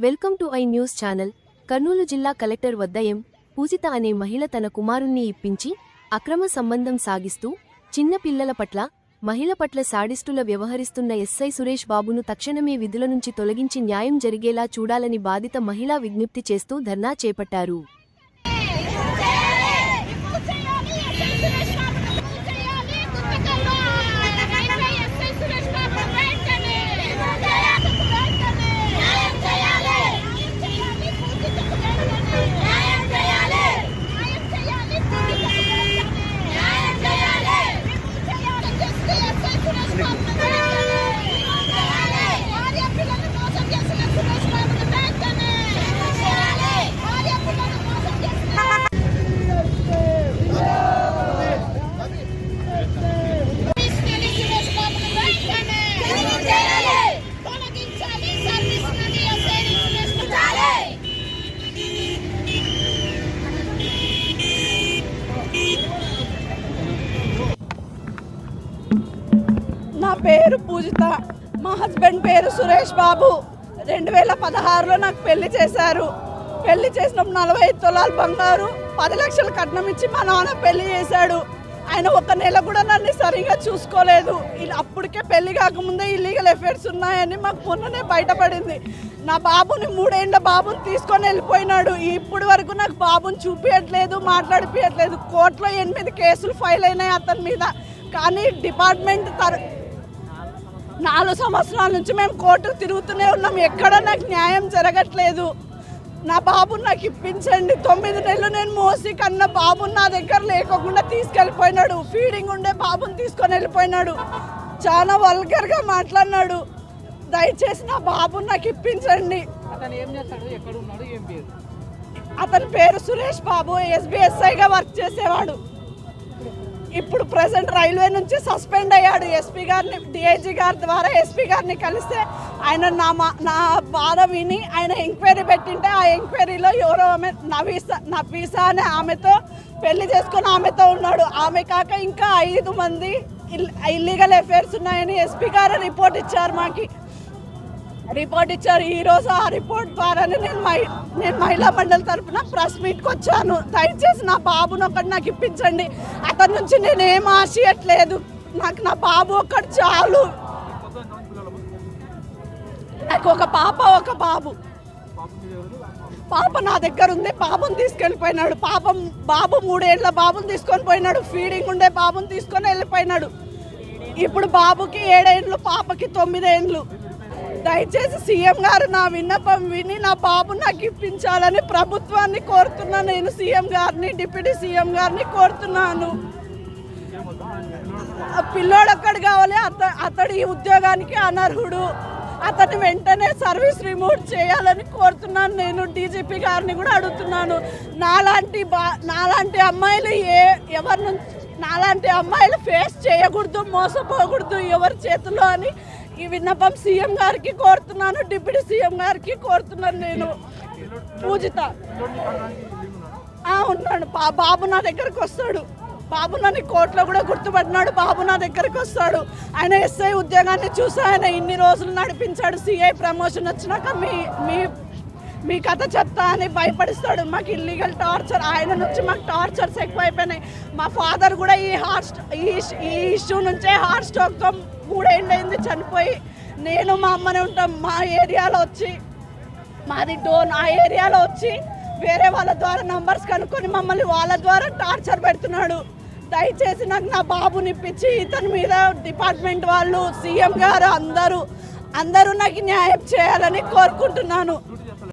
Welcome to I news channel. Kurnool జిల్లా collector వద్ద పూజిత అనే మహిళ తన కుమారుణ్ణి ఇప్పించి అక్రమ సంబంధం సాగిస్తూ చిన్న పిల్లల పట్ల మహిళ పట్ల సాడిస్టుల వ్యవహరిస్తున్న ఎస్ఐ సురేష్ బాబును తక్షణమే విధుల నుంచి తొలగించి న్యాయం జరిగేలా చూడాలని బాధిత మహిళ విజ్ఞప్తి చేస్తూ ధర్నా చేపట్టారు. నా పేరు పూజిత, మా హస్బెండ్ పేరు సురేష్ బాబు. 2016లో నాకు పెళ్లి చేశారు. పెళ్లి చేసినప్పుడు 45 తులాల బంగారు 10 లక్షలు కట్నం ఇచ్చి మా నాన్న పెళ్లి చేశాడు. ఆయన ఒక నెల కూడా నన్ను సరిగా చూసుకోలేదు. అప్పటికే పెళ్లి కాకముందే ఇల్లీగల్ అఫైర్స్ ఉన్నాయని మాకు మొన్ననే బయటపడింది. నా బాబుని 3 ఏళ్ల బాబుని తీసుకొని వెళ్ళిపోయినాడు. ఇప్పటి వరకు నాకు బాబుని చూపించట్లేదు, మాట్లాడిపించట్లేదు. కోర్టులో 8 కేసులు ఫైల్ అయినాయి అతని మీద. కానీ డిపార్ట్మెంట్ 4 సంవత్సరాల నుంచి మేము కోర్టుకు తిరుగుతూనే ఉన్నాం. ఎక్కడ నాకు న్యాయం జరగట్లేదు. నా బాబుని నాకు ఇప్పించండి. 9 నెలలు నేను మోసి కన్నా బాబుని నా దగ్గర లేకోకుండా తీసుకెళ్ళిపోయినాడు. ఫీడింగ్ ఉండే బాబుని తీసుకొని వెళ్ళిపోయినాడు. చాలా వల్గర్గా మాట్లాడినాడు. దయచేసి నా బాబుని నాకు ఇప్పించండి. అతని పేరు సురేష్ బాబు, SBSIగా వర్క్ చేసేవాడు. ఇప్పుడు ప్రెసెంట్ రైల్వే నుంచి సస్పెండ్ అయ్యాడు. ఎస్పీ గారిని, DIG గారి ద్వారా ఎస్పీ గారిని కలిస్తే ఆయన నా బాధ విని ఆయన ఎంక్వైరీ పెట్టింటే ఆ ఎంక్వైరీలో ఎవరో ఆమె నవీసా అనే ఆమెతో పెళ్లి చేసుకుని ఆమెతో ఉన్నాడు. ఆమె కాక ఇంకా 5 మంది ఇల్లీగల్ అఫైర్స్ ఉన్నాయని ఎస్పీ గారు రిపోర్ట్ ఇచ్చారు. ఈరోజు ఆ రిపోర్ట్ ద్వారానే నేను మహిళా మండలి తరఫున ప్రెస్ మీట్కి వచ్చాను. దయచేసి నా బాబుని ఒకటి నాకు ఇప్పించండి. అతని నుంచి నేనేం ఆశయట్లేదు. నాకు నా బాబు ఒకటి చాలు. నాకు ఒక పాప, ఒక బాబు. పాప నా దగ్గర ఉంది. బాబుని తీసుకెళ్ళిపోయినాడు. బాబు 3 ఏళ్ల బాబుని తీసుకొని పోయినాడు. ఫీడింగ్ ఉండే బాబుని తీసుకొని వెళ్ళిపోయినాడు. ఇప్పుడు బాబుకి 7 ఏళ్ళు, పాపకి 9 ఏళ్ళు. దయచేసి సీఎం గారు నా విన్నపం విని నా బాబు నాకు ఇప్పించాలని ప్రభుత్వాన్ని కోరుతున్నాను. నేను సీఎం గారిని, డిప్యూటీ సీఎం గారిని కోరుతున్నాను. పిల్లోడు అక్కడ కావాలి. అతడు ఈ ఉద్యోగానికి అనర్హుడు. అతన్ని వెంటనే సర్వీస్ రిమూవ్ చేయాలని కోరుతున్నాను. నేను DGP గారిని కూడా అడుగుతున్నాను. నాలాంటి అమ్మాయిలు నాలాంటి అమ్మాయిలు ఫేస్ చేయకూడదు, మోసపోకూడదు ఎవరి చేతుల్లో అని ఈ విన్నపం సీఎం గారికి కోరుతున్నాను, డిప్యూటీ సీఎం గారికి కోరుతున్నాను. నేను పూజిత ఉన్నాడు. బాబు నా దగ్గరకు వస్తాడు. బాబు నన్ను కోర్టులో కూడా గుర్తుపట్టినాడు. బాబు నా దగ్గరకు వస్తాడు. ఆయన SI ఉద్యోగాన్ని చూసి ఆయన ఇన్ని రోజులు నడిపించాడు. CI ప్రమోషన్ వచ్చినాక మీ కథ చెప్తా అని భయపడిస్తాడు. మాకు ఇల్లీగల్ టార్చర్, ఆయన నుంచి మాకు టార్చర్స్ ఎక్కువైపోయినాయి. మా ఫాదర్ కూడా ఈ ఇష్యూ నుంచే హార్ట్ స్ట్రోక్తో 3 ఏళ్ళు అయింది చనిపోయి. నేను మా అమ్మనే ఉంటాం. మా ఏరియాలో వచ్చి, మాది డోన్, ఆ ఏరియాలో వచ్చి వేరే వాళ్ళ ద్వారా నంబర్స్ కనుక్కొని మమ్మల్ని వాళ్ళ ద్వారా టార్చర్ పెడుతున్నాడు. దయచేసి నాకు నా బాబుని ఇప్పించి ఇతని మీద డిపార్ట్మెంట్ వాళ్ళు, సీఎం గారు అందరూ నాకు న్యాయం చేయాలని కోరుకుంటున్నాను.